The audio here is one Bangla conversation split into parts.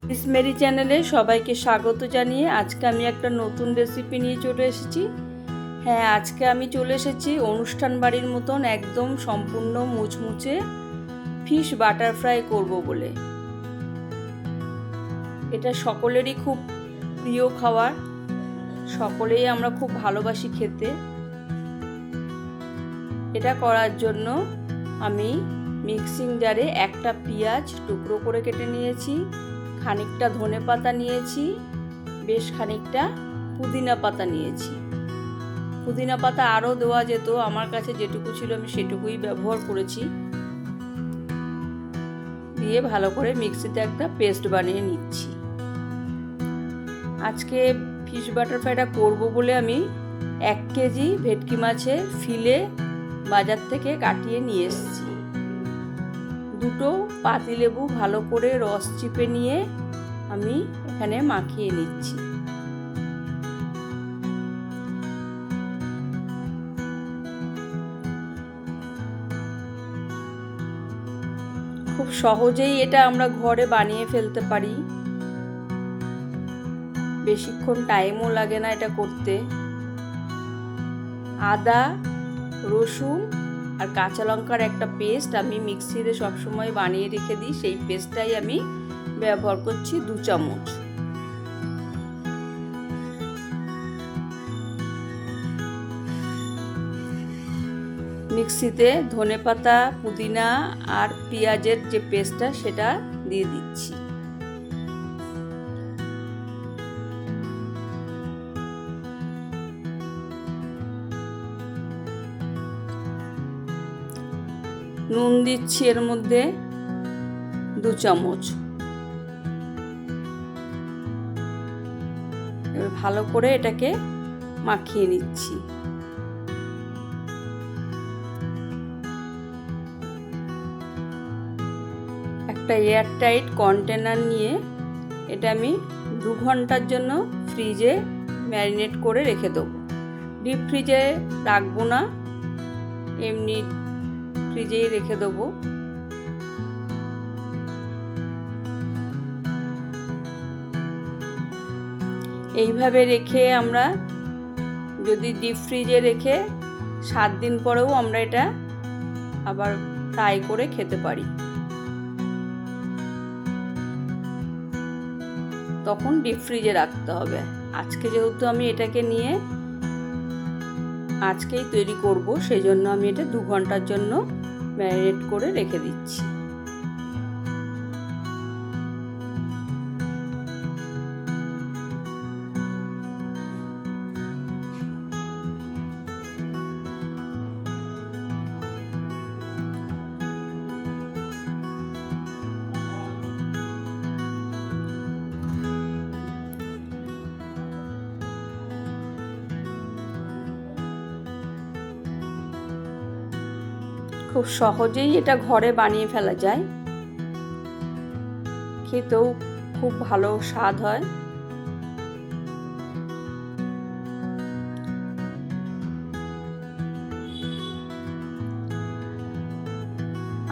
মিস মেরি চ্যানেলে সবাইকে স্বাগত জানিয়ে আজকে আমি একটা নতুন রেসিপি নিয়ে চলে এসেছি। হ্যাঁ, আজকে আমি চলে এসেছি অনুষ্ঠান বাড়ির মতন একদম সম্পূর্ণ মুচমুচে ফিশ বাটার ফ্রাই করব বলে। এটা সকলেরই খুব প্রিয় খাবার, সকলেই আমরা খুব ভালোবাসি খেতে। এটা করার জন্য আমি মিক্সিং জারে একটা পেঁয়াজ টুকরো করে কেটে নিয়েছি, খানিকটা ধনেপাতা নিয়েছি, বেশ খানিকটা পুদিনা পাতা নিয়েছি। পুদিনা পাতা আরও দেওয়া যেত, আমার কাছে যেটুকু ছিল আমি সেটুকুই ব্যবহার করেছি। দিয়ে ভালো করে মিক্সিতে একটা পেস্ট বানিয়ে নিচ্ছি। আজকে ফিশ বাটার ফ্রাইটা করবো বলে আমি 1 কেজি ভেটকি মাছের ফিলে বাজার থেকে কাটিয়ে নিয়ে এসেছি। 2টো পাতিলেবু ভালো করে রস চিপে নিয়ে আমি এখানে মাখিয়ে নিচ্ছি। খুব সহজেই এটা আমরা ঘরে বানিয়ে ফেলতে পারি, বেশিক্ষণ টাইমও লাগে না এটা করতে। আদা, রসুন আর কাঁচা লঙ্কার একটা পেস্ট আমি মিক্সিতে সবসময় বানিয়ে রেখে দিই, সেই পেস্টটাই আমি ব্যবহার করছি 2 চামচ। মিক্সিতে ধনেপাতা, পুদিনা আর পেঁয়াজের যে পেস্টটা সেটা দিয়ে দিচ্ছি। নুন দিচ্ছি এর মধ্যে 2 চামচ। এবার ভালো করে এটাকে মাখিয়ে নিচ্ছি। একটা এয়ারটাইট কন্টেনার নিয়ে এটা আমি 2 ঘন্টার জন্য ফ্রিজে ম্যারিনেট করে রেখে দেবো। ডিপ ফ্রিজে রাখবো না, এমনি ফ্রিজেই রেখে দেবো। এইভাবে রেখে আমরা যদি ডিপ ফ্রিজে রেখে 7 দিন পরেও আমরা এটা আবার ফ্রাই করে খেতে পারি। তখন ডিপ ফ্রিজে রাখতে হবে। আজকে যেহেতু আমি এটাকে নিয়ে আজকেই তৈরি করব, সেই জন্য আমি এটা 2 ঘন্টার জন্য ম্যারিনেট করে রেখে দিচ্ছি। খুব সহজেই এটা ঘরে বানিয়ে ফেলা যায়, খেতেও খুব ভালো স্বাদ হয়।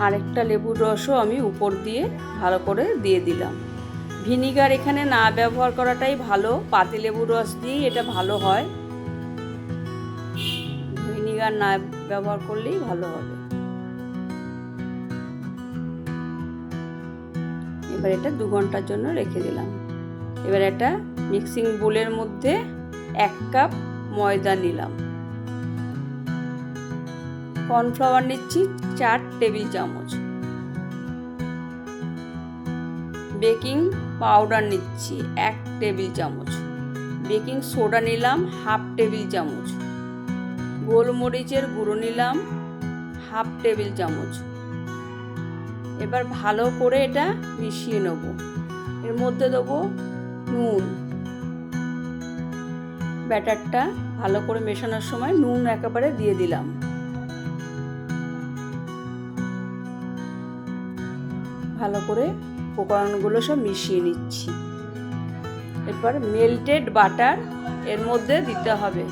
আরেকটা লেবুর রসও আমি উপর দিয়ে ভালো করে দিয়ে দিলাম। ভিনিগার এখানে না ব্যবহার করাটাই ভালো, পাতিলেবুর রস দিয়েই এটা ভালো হয়। ভিনিগার না ব্যবহার করলেই ভালো হবে। এবার এটা 2 ঘন্টার জন্য রেখে দিলাম। এবার একটা মিক্সিং বোলের মধ্যে 1 কাপ ময়দা নিলাম। কর্নফ্লাওয়ার নিচ্ছি 4 টেবিল চামচ। বেকিং পাউডার নিচ্ছি 1 টেবিল চামচ। বেকিং সোডা নিলাম 1/2 টেবিল চামচ। গোলমরিচের গুঁড়ো নিলাম 1/2 টেবিল চামচ। এবার ভালো করে এটা মিশিয়ে নেব। এর মধ্যে দেবো নুন। ব্যাটারটা ভালো করে মেশানোর সময় নুন একেবারে দিয়ে দিলাম। ভালো করে উপকরণগুলো সব মিশিয়ে নিচ্ছি। এরপর মেল্টেড বাটার এর মধ্যে দিতে হবে।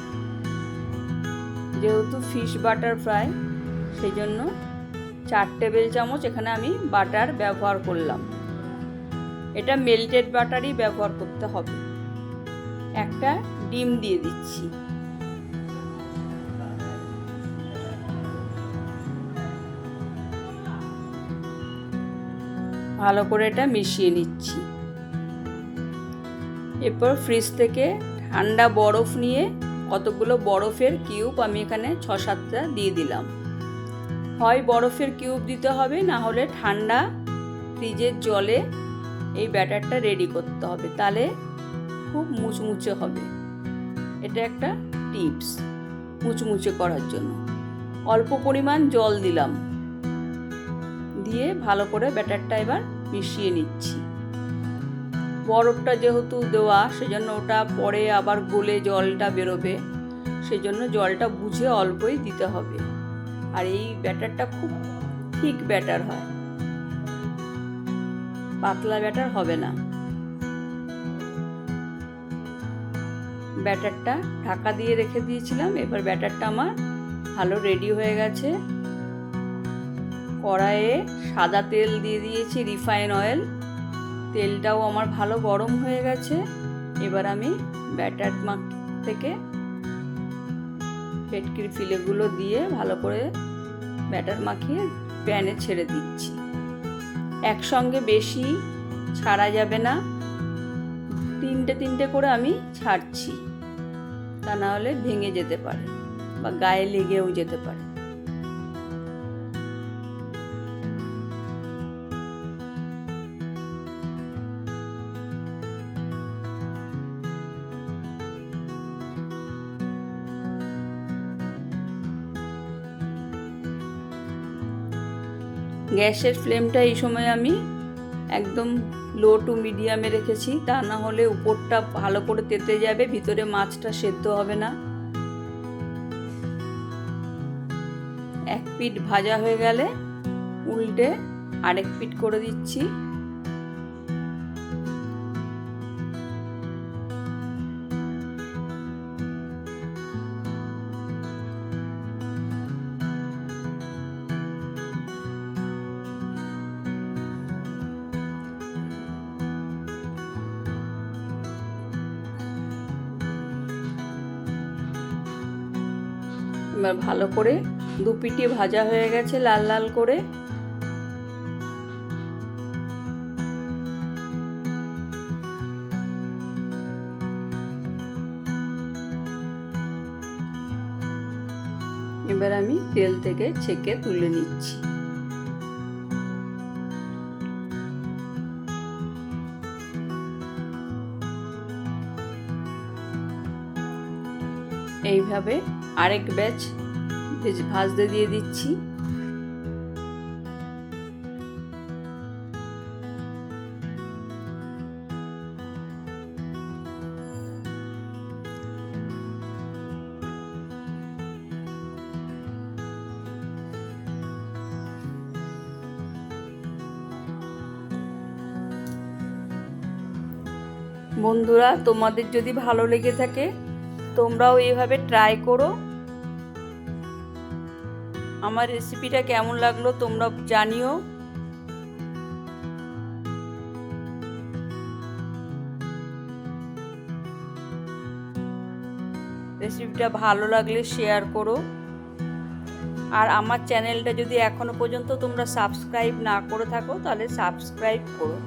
যেহেতু ফিশ বাটার ফ্রাই, সেই জন্য 4 টেবিল চামচ এখানে আমি বাটার ব্যবহার করলাম। এটা মেল্টেড বাটারই ব্যবহার করতে হবে। একটা ডিম দিয়ে দিচ্ছি। ভালো করে এটা মিশিয়ে নিচ্ছি। এরপর ফ্রিজ থেকে ঠান্ডা বরফ নিয়ে কতগুলো বরফের কিউব আমি এখানে 6-7টা দিয়ে দিলাম। হয় বরফের কিউব দিতে হবে, না হলে ঠান্ডা ফ্রিজের জলে এই ব্যাটারটা রেডি করতে হবে, তাহলে খুব মুচমুচে হবে। এটা একটা টিপস মুচমুচে করার জন্য। অল্প পরিমাণ জল দিলাম, দিয়ে ভালো করে ব্যাটারটা এবার মিশিয়ে নিচ্ছি। বরফটা যেহেতু দেওয়া, সেজন্য ওটা পরে আবার গলে জলটা বেরোবে, সেজন্য জলটা বুঝে অল্পই দিতে হবে। আর এই ব্যাটারটা খুব ঠিক ব্যাটার হয়, পাতলা ব্যাটার হবে না। ব্যাটারটা ঢাকা দিয়ে রেখে দিয়েছিলাম। এবার ব্যাটারটা আমার ভালো রেডি হয়ে গেছে। কড়াইয়ে সাদা তেল দিয়ে দিয়েছি, রিফাইন অয়েল। তেলটাও আমার ভালো গরম হয়ে গেছে। এবার আমি ব্যাটার থেকে ভেটকির ফিলেগুলো দিয়ে ভালো করে ব্যাটার মাখিয়ে প্যানে ছেড়ে দিচ্ছি। একসঙ্গে বেশি ছাড়া যাবে না, 3টে করে আমি ছাড়ছি, তা না হলে ভেঙে যেতে পারে বা গায়ে লেগেও যেতে পারে। গ্যাসের ফ্লেমটা এই সময় আমি একদম লো টু মিডিয়ামে রেখেছি, তা না হলে উপরটা ভালো করে তেতে যাবে, ভিতরে মাছটা সেদ্ধ হবে না। এক পিঠ ভাজা হয়ে গেলে উল্টে আরেক পিঠ করে দিচ্ছি। এবার ভালো করে দু পিঠে ভাজা হয়ে গেছে লাল লাল করে। এবার আমি তেল থেকে ছেঁকে তুলে নিচ্ছি। এইভাবে আরেক ব্যাচ ভাজতে দিয়ে দিচ্ছি। বন্ধুরা, তোমাদের যদি ভালো লেগে থাকে তোমরাও এইভাবে ট্রাই করো। আমার রেসিপিটা কেমন লাগলো তোমরা জানিও। রেসিপিটা ভালো লাগলে শেয়ার করো। আর আমার চ্যানেলটা যদি এখনো পর্যন্ত তোমরা সাবস্ক্রাইব না করে থাকো তাহলে সাবস্ক্রাইব করো।